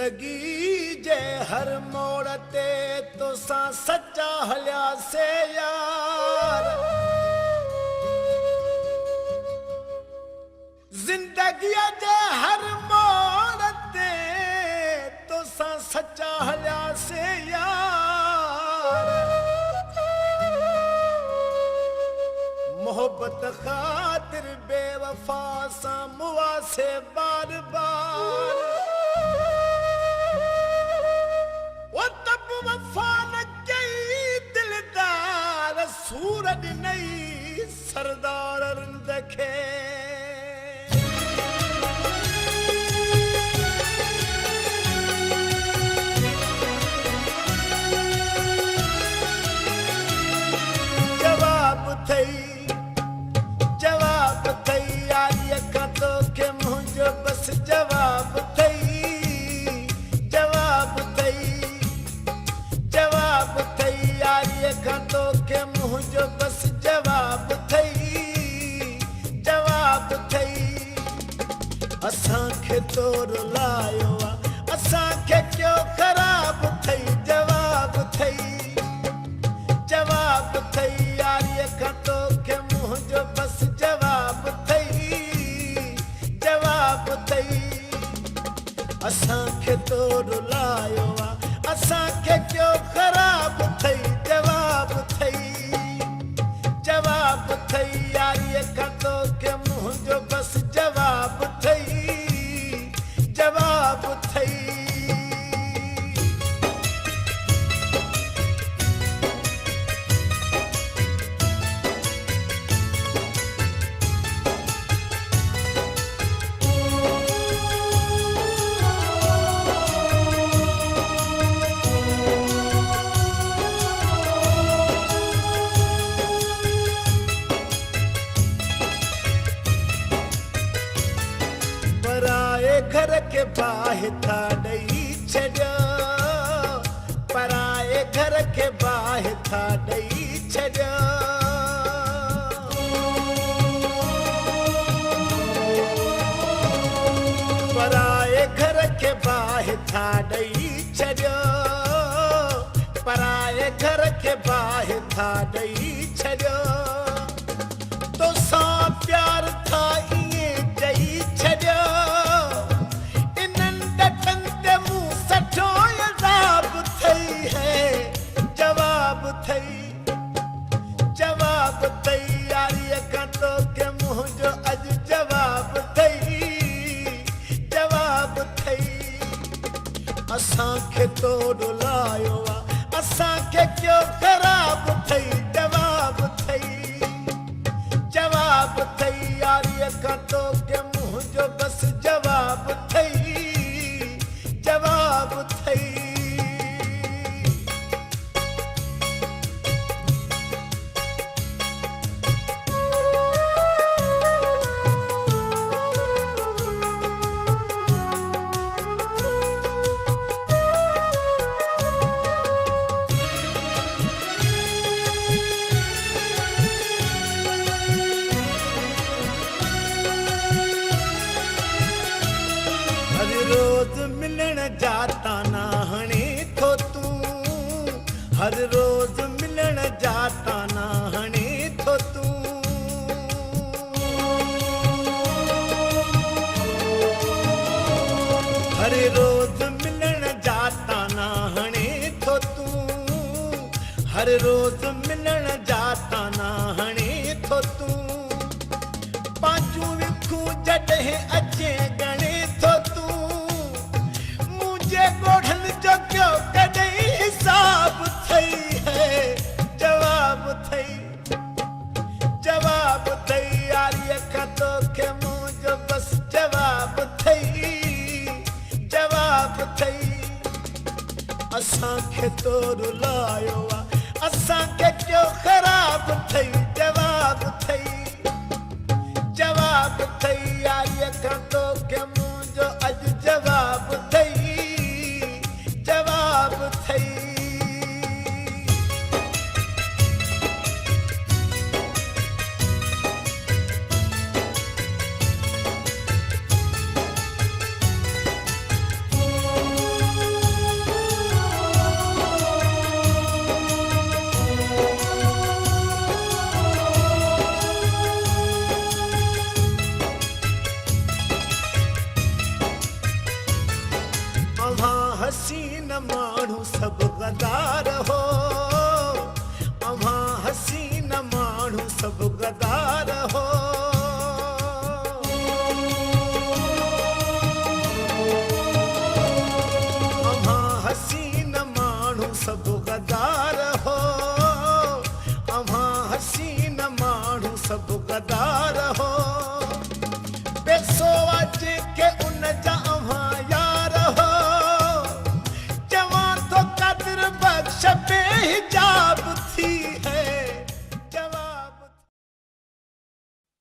जिंदगी जे हर मोड़ ते तुसां सच्चा हलिया से यार। जिंदगी जे हर मोड़ ते तुसां सच्चा हलिया से यार। मोहब्बत खातिर बेवफा सा मुआ से बार बार। वो तब वफा न कई दिलदार सूरज नहीं सरदार देखे। जवाब थई यारी तो के मुझे बस जवाब थई। जवाब थई यारी तो के मुझे बस जवाब थई। जवाब थई असां खे तो रुलायो असां खे क्यों खराब थई। जवाब थई यारी तो के मुझे बस जवाब थई। जवाब थई असां खे तो रुलायो असां खे क्यों खराब थई। जवाब थई यारी तो के मुझे बस जवाब थई। जवाब थई घर के बाहि था ॾेई छॾियो। पराए घर के बाहि था ॾेई छॾियो। पराए घर के बाहि था ॾेई छॾियो। पराए घर के बाहि था ॾेई छॾियो। तोसां प्यार था ईअं ॾेई छॾियो। जवाब थई यारी तो के मुझो अज जवाब थई। जवाब थई असां खे तो रुलायो असां खे क्यों खराब थई। जवाब थई यारी तो के मुझो बस जवाब थई। जवाब थई जाता ना हणे थो तू। हर रोज मिलण जाता ना हणे थो तू। हर रोज मिलण जाता ना हणे थो तू। हर रोज मिलण जाता ना हणे थो तू। पांचू विखूं जॾहिं अचे गणे थो तू। गोढ़न जो क्यों कदई हिसाब थई है। जवाब थई यारी तो के मुझो बस जवाब थई। जवाब थई असां खे तो रुलायो असां खे क्यों खराब थई। जवाब थई यारी तो के मुझो अज जवाब थई। जवाब थई लालची न माण्हू सभु गदार हो